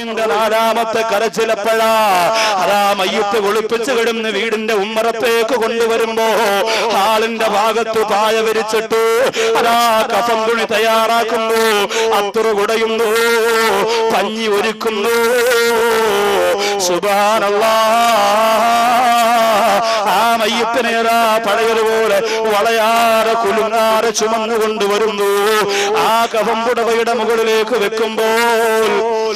റൂഹിന്റെ നാലാമത്തെ കരച്ചിലപ്പഴാ. അതാ മയ്യത്ത് കുളിപ്പിച്ച് കിടന്ന് വീടിന്റെ ഉമ്മറത്തേക്ക് കൊണ്ടുവരുമ്പോ ഹാളിന്റെ ഭാഗത്ത് പായ വിരിച്ചിട്ട് അതാ കഫൻ തുണി തയ്യാറാക്കുന്നു, അത്തുറ കുടയുന്നു, പഞ്ഞി ഒരുക്കുന്നു. സുബ്ഹാനല്ലാഹ്. ആ മയ്യത്തിനേതാ പഴയതുപോലെ വളയാറെ കുലുങ്ങാറെ ചുമന്നു കൊണ്ടുവരുന്നു. ആ കഫൻ പുടവയുടെ മുകളിലേക്ക് വെക്കുമ്പോൾ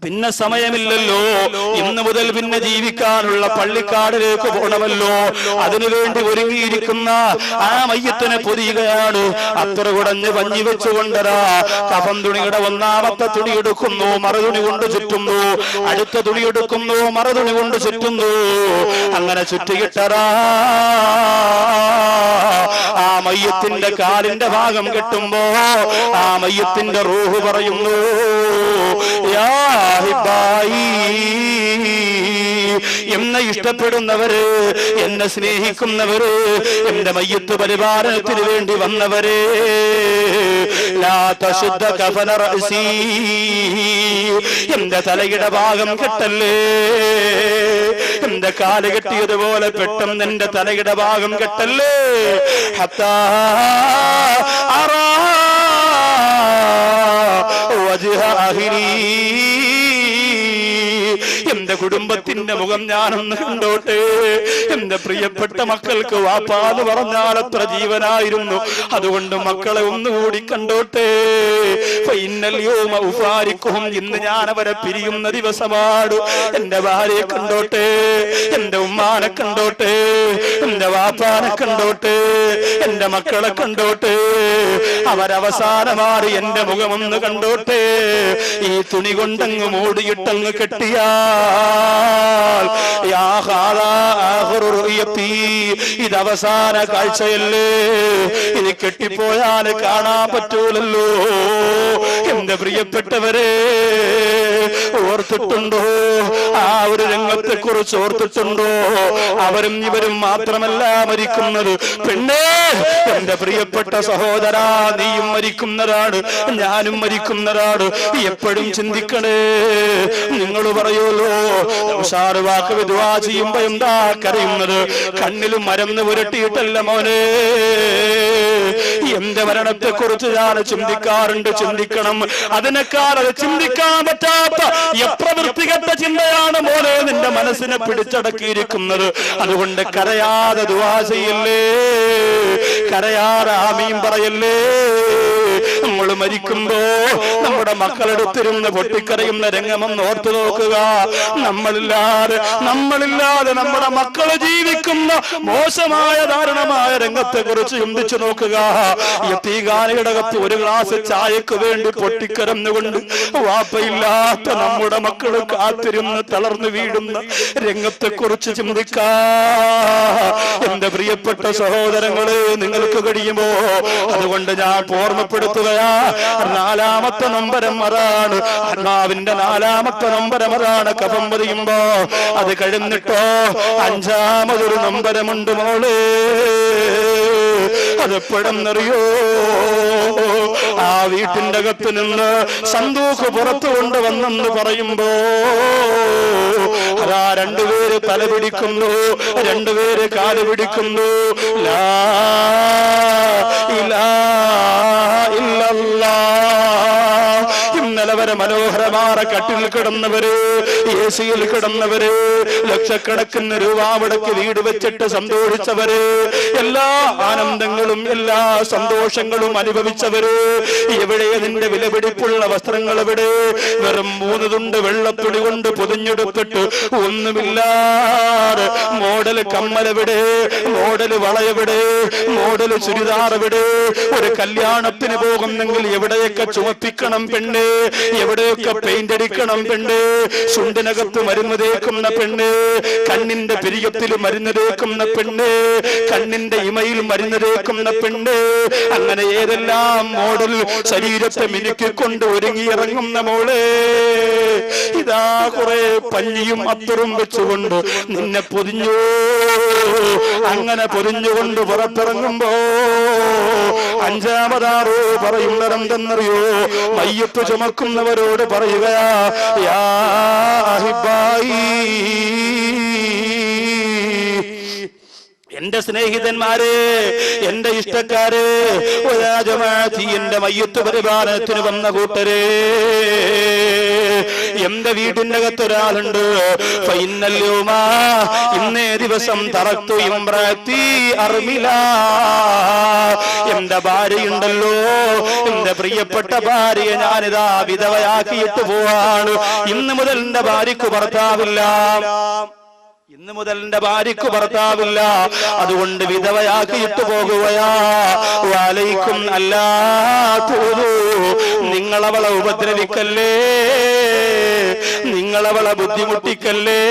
പിന്നെ സമയമില്ലല്ലോ. ഇന്ന് മുതൽ പിന്നെ ജീവിക്കാനുള്ള പള്ളിക്കാടിലേക്ക് പോകണമല്ലോ. അതിനുവേണ്ടി ഒരുങ്ങിയിരിക്കുന്ന ആ മയ്യത്തിനെ പൊതിയുകയാണ്. അത്ര കുടഞ്ഞ് പഞ്ഞി വെച്ചുകൊണ്ടരാ കഫൻ തുണിയുടെ ഒന്നാമത്തെ തുണി എടുക്കുന്നു, മറുതുണി കൊണ്ട് ചുറ്റുന്നു. അടുത്ത തുണി എടുക്കുന്നു, മറുതുണി കൊണ്ട് ചുറ്റുന്നു. അങ്ങനെ ചുറ്റിയിട്ടരാ ആ മയ്യത്തിന്റെ കാലിന്റെ ഭാഗം കെട്ടുമ്പോ ആ മയ്യത്തിന്റെ റൂഹ് പറയുന്നു, യാ എന്നെ ഇഷ്ടപ്പെടുന്നവര്, എന്നെ സ്നേഹിക്കുന്നവര്, എന്റെ മയ്യത്ത് പരിപാലനത്തിന് വേണ്ടി വന്നവരെ, എന്റെ തലയുടെ ഭാഗം കെട്ടല്ലേ. എന്റെ കാല് കെട്ടിയതുപോലെ പെട്ടെന്ന് എന്റെ തലയുടെ ഭാഗം കെട്ടല്ലേ. ഹത്താ അറാ വജ്ഹ അഹ്ലി, എന്റെ കുടുംബത്തിന്റെ മുഖം ഞാനൊന്ന് കണ്ടോട്ടെ. എന്റെ പ്രിയപ്പെട്ട മക്കൾക്ക് വാപ്പാന്ന് പറഞ്ഞാൽ അത്ര ജീവനായിരുന്നു. അതുകൊണ്ട് മക്കളെ ഒന്നുകൂടി കണ്ടോട്ടെ. ഇന്ന് ഞാൻ അവരെ പിരിയുന്ന ദിവസമാണ്. എന്റെ ഭാര്യയെ കണ്ടോട്ടെ, എന്റെ ഉമ്മാനെ കണ്ടോട്ടെ, എന്റെ വാപ്പാനെ കണ്ടോട്ടെ, എന്റെ മക്കളെ കണ്ടോട്ടെ. അവരവസാനമായി എന്റെ മുഖമൊന്ന് കണ്ടോട്ടെ. ഈ തുണി കൊണ്ടങ്ങ് മൂടിയിട്ടങ്ങ് കെട്ടിയാ ഇത് അവസാന കാഴ്ചയല്ലേ. ഇത് കെട്ടിപ്പോയാൽ കാണാൻ പറ്റൂലല്ലോ. എന്റെ പ്രിയപ്പെട്ടവരെ, ഓർത്തിട്ടുണ്ടോ? ആ ഒരു രംഗത്തെ കുറിച്ച് ഓർത്തിട്ടുണ്ടോ? അവരും ഇവരും മാത്രമല്ല മരിക്കുന്നത്. പെണ്ണേ, എന്റെ പ്രിയപ്പെട്ട സഹോദരാ, നീയും മരിക്കുന്നതാണ്, ഞാനും മരിക്കുന്നതാണ്. എപ്പോഴും ചിന്തിക്കണേ. നിങ്ങൾ പറയുമല്ലോ വാക്ക് വിദ്വാ ചെയ്യുമ്പോ എന്താ കരയുന്നത്? കണ്ണിലും മരന്ന് പുരട്ടിയിട്ടല്ല മോനെ. എന്റെ മരണത്തെ കുറിച്ച് ഞാൻ ചിന്തിക്കാറുണ്ട്, ചിന്തിക്കണം. അതിനേക്കാൾ അത് ചിന്തിക്കാൻ പറ്റാത്ത എപ്രവൃത്തികെട്ട ചിന്തയാണ് മോനെ നിന്റെ മനസ്സിനെ പിടിച്ചടക്കിയിരിക്കുന്നത്. അതുകൊണ്ട് കരയാതെ ദുആ ചെയ്യല്ലേ, കരയാതെ ആമീൻ പറയല്ലേ. നമ്മൾ മരിക്കുമ്പോ നമ്മുടെ മക്കളെടുത്തിരുന്ന് പൊട്ടിക്കരയുന്ന രംഗമൊന്ന് ഓർത്തു നോക്കുക. നമ്മളില്ലാതെ നമ്മുടെ മക്കള് ജീവിക്കുന്ന മോശമായ ദാരുണമായ രംഗത്തെ കുറിച്ച് ചിന്തിച്ചു നോക്കുക. യതീഖാനയിടകത്ത് ഒരു ഗ്ലാസ് ചായക്ക് വേണ്ടി പൊട്ടിക്കരന്നുകൊണ്ട് വാപ്പയില്ലാത്ത നമ്മുടെ മക്കള് കാത്തിരുന്ന് തളർന്നു വീഴുന്ന രംഗത്തെ കുറിച്ച് ചിന്തിക്കാ. എന്റെ പ്രിയപ്പെട്ട സഹോദരങ്ങളെ, നിങ്ങൾക്ക് കഴിയുമോ? അതുകൊണ്ട് ഞാൻ ഓർമ്മപ്പെടുത്തുകയാ. നാലാമത്തെ നമ്പരം അതാണ്, ആത്മാവിന്റെ നാലാമത്തെ നമ്പരം അതാണ്. കഫം പതിയുമ്പോ അത് കഴിഞ്ഞിട്ടോ അഞ്ചാമതൊരു നമ്പരമുണ്ട് മോളെ. അതെപ്പോഴെന്നറിയോ? ആ വീട്ടിന്റെ അകത്ത് നിന്ന് സന്തൂക്ക് പുറത്തു കൊണ്ടുവന്നെന്ന് പറയുമ്പോ അതാ രണ്ടുപേര് തല പിടിക്കുന്നു, രണ്ടുപേര് കാല് പിടിക്കുന്നു. ലാ ഇലാഹ ഇല്ലല്ലാഹ്. ഇന്നലെ വരെ മനോഹരമായ കട്ടിൽ കിടന്നവര്, എസിയിൽ കിടന്നവര്, ലക്ഷക്കണക്കിന് രൂപ മുടക്കി വീട് വെച്ചിട്ട് സന്തോഷിച്ചവര്, എല്ലാ ആനന്ദങ്ങളും എല്ലാ സന്തോഷങ്ങളും അനുഭവിച്ചവര്, എവിടെ നിന്റെ വിലപിടിപ്പുള്ള വസ്ത്രങ്ങൾ എവിടെ? വെറും 3 തുണ്ട് വെള്ളത്തുണി കൊണ്ട് പൊതിഞ്ഞെടുത്തിട്ട് ഒന്നുമില്ലാതെ മോഡൽ കമ്മലെവിടെ? മോഡൽ വളയെവിടെ? മോഡൽ ചുരിദാർ എവിടെ? ഒരു കല്യാണത്തിന് പോകുന്നെങ്കിൽ എവിടെയൊക്കെ ചുമപ്പിക്കണം പെണ്ണ്, എവിടെയൊക്കെ പെയിന്റ് അടിക്കണം പെണ്ണ്, ചുണ്ടിനകത്ത് മരുന്ന് തേക്കുന്ന പെണ്ണ്, കണ്ണിന്റെ പിരികത്തിൽ മരുന്ന് തേക്കുന്ന പെണ്ണ്, കണ്ണിന്റെ ഇമയിൽ മരുന്ന് തേക്കുന്ന പെണ്ണ്, അങ്ങനെ ഏതെല്ലാം മോഡൽ ശരീരത്തെ മിനുക്കിക്കൊണ്ട് ഒരുങ്ങിയിറങ്ങുന്ന മോളെ. ഇതാ കുറെ പഞ്ഞിയും അത്തറും വെച്ചുകൊണ്ട് നിന്നെ പൊതിഞ്ഞു. അങ്ങനെ പൊതിഞ്ഞുകൊണ്ട് പുറത്തിറങ്ങുമ്പോ അഞ്ചാമതാറോ പറയുന്നതെന്തെന്നറിയോ? മയ്യത്ത് ചുമക്കുന്നവരോട് പറയുകയാ, യാ അഹിബ്ബായി, എന്റെ സ്നേഹിതന്മാരെ, എന്റെ ഇഷ്ടക്കാരെ, എന്റെ മയ്യത്ത് പരിപാലനത്തിന് വന്ന കൂട്ടരെ, എന്റെ വീടിന്റെ അകത്തൊരാളുണ്ട്. ഇന്നേ ദിവസം തറക്തു ഇമ്രത്തി അർമില, എന്റെ ഭാര്യയുണ്ടല്ലോ, എന്റെ പ്രിയപ്പെട്ട ഭാര്യയെ ഞാനിതാ വിധവയാക്കിയിട്ട് പോവാണ്. ഇന്ന് മുതൽ എന്റെ ഭാര്യക്ക് ഭർത്താവില്ല. ഇന്ന് മുതൽ എന്റെ ഭാര്യക്ക് ഭർത്താവില്ല. അതുകൊണ്ട് വിധവയാക്കിയിട്ട് പോകുകയാ. വലൈക്കും അല്ലാത്തൂരു, നിങ്ങളവളെ ഉപദ്രവിക്കല്ലേ, നിങ്ങളവളെ ബുദ്ധിമുട്ടിക്കല്ലേ.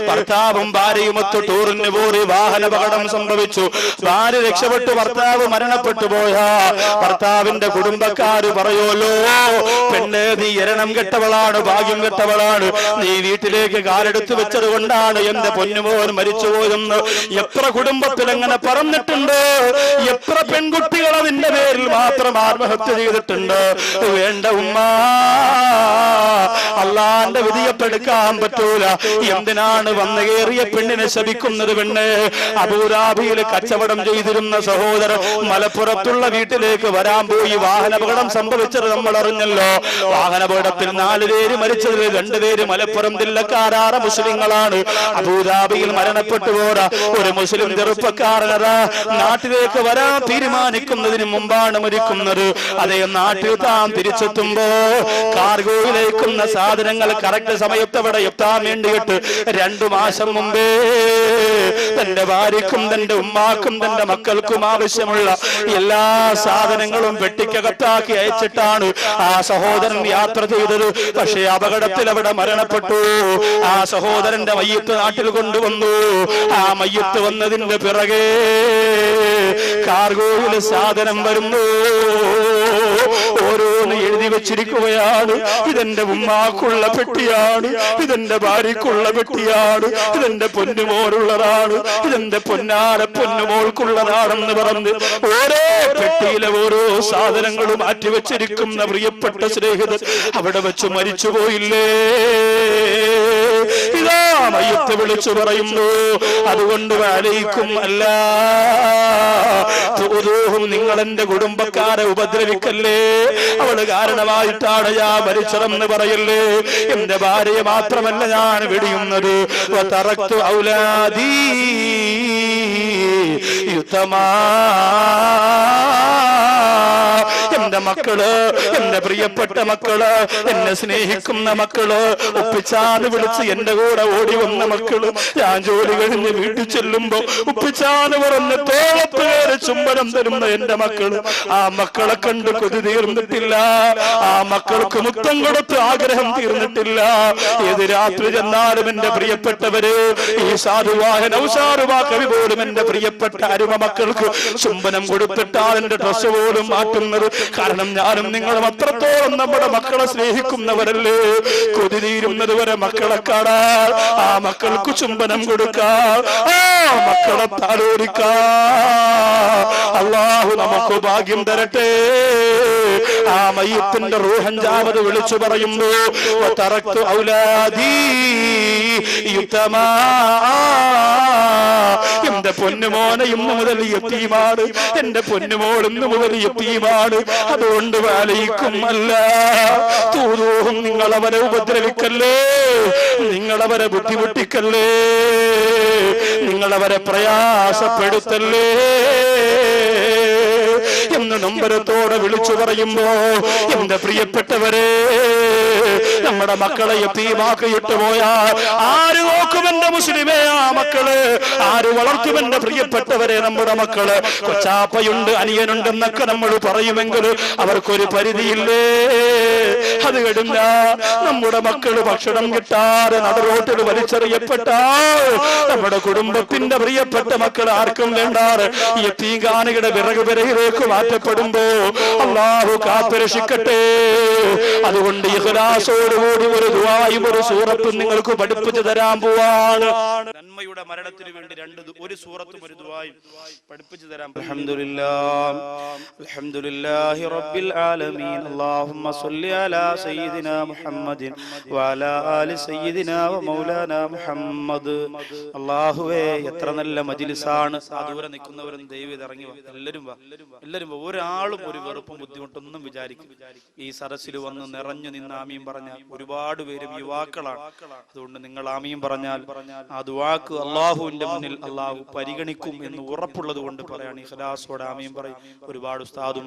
ഭർത്താവും ഭാര്യയുമൊത്ത് ടൂറിന് പോയി വാഹനാപകടം സംഭവിച്ചു. ഭാര്യ രക്ഷപ്പെട്ടു, ഭർത്താവ് മരണപ്പെട്ടു പോയാ ഭർത്താവിന്റെ കുടുംബക്കാര് പറയുമല്ലോ, പെണ്ണ് നീ എരണം കെട്ടവളാണ്, ഭാഗ്യം കെട്ടവളാണ്, നീ വീട്ടിലേക്ക് കാലെടുത്ത് വെച്ചത് കൊണ്ടാണ് എന്റെ പൊന്നുമോൻ മരിച്ചുപോയെന്ന് എത്ര കുടുംബത്തിൽ എങ്ങനെ പറഞ്ഞിട്ടുണ്ട്. എത്ര പെൺകുട്ടികൾ അതിന്റെ പേരിൽ മാത്രം ആത്മഹത്യ ചെയ്തിട്ടുണ്ട്. വേണ്ട ഉമ്മ, അള്ളാന്റെ വിധിയപ്പെടുക്കാൻ പറ്റൂല. എന്തിനാണ് വന്നു കയറിയ പെണ്ണിനെ ശപിക്കുന്നത്? പെണ്ണ് അബൂദാബിയിൽ കച്ചവടം ചെയ്തിരുന്ന സഹോദരൻ മലപ്പുറത്തുള്ള വീട്ടിലേക്ക് വരാൻ പോയി വാഹനാപകടം സംഭവിച്ചത് നമ്മൾ അറിഞ്ഞല്ലോ. വാഹനാപകടത്തിൽ 4 പേര് മരിച്ചതിൽ 2 പേര് മലപ്പുറം ജില്ലക്കാരായ മുസ്ലിങ്ങളാണ്. അബൂദാബിയിൽ മരണപ്പെട്ടു പോരാ ഒരു മുസ്ലിം ചെറുപ്പക്കാരനതാ നാട്ടിലേക്ക് വരാൻ തീരുമാനിക്കുന്നതിന് മുമ്പാണ് മരിക്കുന്നത്. അതേ നാട്ടിൽ താൻ തിരിച്ചെത്തുമ്പോ കാർഗോയിലേക്കുന്ന സാധനങ്ങൾ കറക്റ്റ് സമയത്ത് അവിടെ എത്താൻ വേണ്ടിയിട്ട് 2 മാസം മുമ്പേ തന്റെ ഭാര്യക്കും തന്റെ ഉമ്മാക്കും തന്റെ മക്കൾക്കും ആവശ്യമുള്ള എല്ലാ സാധനങ്ങളും പെട്ടിക്കകത്താക്കി അയച്ചിട്ടാണ് ആ സഹോദരൻ യാത്ര ചെയ്തത്. പക്ഷേ അപകടത്തിൽ അവിടെ മരണപ്പെട്ടു. ആ സഹോദരന്റെ മയ്യത്ത് നാട്ടിൽ കൊണ്ടുവന്നു. ആ മയ്യത്ത് വന്നതിന്റെ പിറകെ കാർഗോയിൽ സാധനം വരുന്നു. ഓരോന്ന് എഴുതി വെച്ചിരിക്കുകയാണ്. ഇതെന്റെ ഉമ്മാക്കുള്ള പെട്ടിയാണ്, ഇതെന്റെ ഭാര്യക്കുള്ള പെട്ടിയാണ്, ഇതെന്റെ പൊന്നുമോളുള്ളതാണ്, ഇതെന്റെ പൊന്നാര പൊന്നുമോൾക്കുള്ളതാണെന്ന് പറഞ്ഞ് ഓരോ പെട്ടിയിലെ ഓരോ സാധനങ്ങളും മാറ്റിവെച്ചിരിക്കുന്ന പ്രിയപ്പെട്ട സ്നേഹിതൻ അവിടെ വെച്ച് മരിച്ചുപോയില്ലേ? ഇതാ മയ്യത്ത് വിളിച്ചു പറയുന്നു. അതുകൊണ്ട് വലൈക്കും അല്ല തൂദൂഹും, നിങ്ങൾ എന്റെ കുടുംബക്കാരെ ഉപദ്രവിക്കല്ലേ. അവള് കാരണമായിട്ടാണ് ഞാൻ മരിച്ചതെന്ന് പറയല്ലേ. എന്റെ ഭാര്യയെ മാത്രമല്ല ഞാൻ വെടിയുന്നത്. വതറക്തു ഔലാദി യുതമാ, എന്റെ മക്കള്, എന്റെ പ്രിയപ്പെട്ട മക്കള്, എന്നെ സ്നേഹിക്കുന്ന മക്കള്, ഉപ്പിച്ചാന്ന് വിളിച്ച് എന്റെ കൂടെ ഓടി വന്ന മക്കള്, ഞാൻ ജോലി കഴിഞ്ഞ് വീട്ടിൽ ചെല്ലുമ്പോ ഉപ്പിച്ചാന്ന് പറഞ്ഞ് തോളത്ത് കയറി ചുംബനം തരുന്ന എന്റെ മക്കള്, ആ മക്കളെ കണ്ട് കൊതി തീർന്നിട്ടില്ല. ആ മക്കൾക്ക് മുത്തം കൊടുത്ത് ആഗ്രഹം തീർന്നിട്ടില്ല. ഏത് രാത്രി ചെന്നാലും എന്റെ പ്രിയപ്പെട്ടവര്, ഈ സാധുവായ നൗഷാറുവാ കവി പോലും എന്റെ പ്രിയപ്പെട്ട അരുമ മക്കൾക്ക് ചുംബനം കൊടുത്തിട്ടാണ് എന്റെ ഡ്രസ് പോലും മാറ്റുന്നത്. കാരണം ഞാനും നിങ്ങളും അത്രത്തോളം നമ്മുടെ മക്കളെ സ്നേഹിക്കുന്നവരല്ലേ. കൊതി തീരുന്നത് വരെ മക്കളെ കാണാൻ, ആ മക്കൾക്ക് ചുംബനം കൊടുക്കാൻ, ആ മക്കളെ താലോലിക്കാൻ അല്ലാഹു നമുക്ക് ഭാഗ്യം തരട്ടെ. ആ മയ്യത്തിന്റെ റൂഹഞ്ചാമത് വിളിച്ചു പറയുന്നു. വതറക്തു ഔലാദി യുതമാ, എന്റെ പൊന്നുമോനെ ഇന്ന് മുതൽ യതീമാണ്, എന്റെ പൊന്നുമോൾ ഇന്ന് മുതൽ യതീമാണ്. അതുകൊണ്ട് വലൈക്കും അല്ല തൂദൂഹും, നിങ്ങളവരെ ഉപദ്രവിക്കല്ലേ, നിങ്ങളവരെ ബുദ്ധിമുട്ടിക്കല്ലേ, നിങ്ങളവരെ പ്രയാസപ്പെടുത്തല്ലേ എന്ന് നമ്പരത്തോടെ വിളിച്ചു പറയുമ്പോ, എന്റെ പ്രിയപ്പെട്ടവരെ, നമ്മുടെ മക്കളെ യതീമാക്കിയിട്ട് പോയാൽ ആര് നോക്കും എന്റെ മുസ്ലിമേ? ആ മക്കള് ആര് വളർത്തും എന്റെ പ്രിയപ്പെട്ടവരെ? നമ്മുടെ മക്കള്. കൊച്ചാപ്പയുണ്ട്, അനിയനുണ്ടെന്നൊക്കെ നമ്മൾ പറയുമെങ്കിൽ അവർക്കൊരു പരിധിയില്ലേ. അത് കഴിഞ്ഞ നമ്മുടെ മക്കള് ഭക്ഷണം കിട്ടാതെ നടുറോട്ടിൽ വലിച്ചെറിയപ്പെട്ടാൽ നമ്മുടെ കുടുംബത്തിന്റെ പ്രിയപ്പെട്ട മക്കൾ ആർക്കും വേണ്ടാറ് യതീംഖാനയുടെ വിറക് വിറകിലേക്ക് മാറ്റപ്പെടുമ്പോ അല്ലാഹു കാത്തുരക്ഷിക്കട്ടെ. അതുകൊണ്ട് ഇഖ്ലാസ് ഇഖ്ലാസോടുകൂടി ഒരു ദുആയും ഒരു സൂറത്തും നിങ്ങൾക്ക് പഠിപ്പിച്ചു തരാൻ പോവാണ്. നന്മയുടെ മരണത്തിന് വേണ്ടി ഒരു സൂറത്തും ഒരു ദുആയും പഠിപ്പിച്ചു തരാൻ. അൽഹംദുലില്ലാഹി റബ്ബിൽ ആലമീൻ. അല്ലാഹുമ്മ സ്വല്ലി അലാ സയ്യിദിനാ മുഹമ്മദിൻ വഅലാ ആലി സയ്യിദിനാ വമൗലാനാ മുഹമ്മദ്. അല്ലാഹുവേ, എത്ര നല്ല മജ്ലിസാണ്. ദൂരെ നിൽക്കുന്നവരും ദൈവം ഇറങ്ങി വാ, എല്ലാവരും വാ. ഒരാളും ഒരു വെറുപ്പും ബുദ്ധിമുട്ടൊന്നും വിചാരിക്കും. ഈ സദസ്സിൽ വന്ന് നിറഞ്ഞു നിന്ന് ആമീൻ പറഞ്ഞാൽ ഒരുപാട് പേരും യുവാക്കളാണ്. അതുകൊണ്ട് നിങ്ങൾ ആമീൻ പറഞ്ഞാൽ ആ ദുആക്ക് അള്ളാഹുവിന്റെ മുന്നിൽ അള്ളാഹു പരിഗണിക്കും എന്ന് ഉറപ്പുള്ളത് കൊണ്ട് പറയാണ്. ഇഖ്ലാസോടെ ആമീൻ പറയും. ഒരുപാട് ഉസ്താദും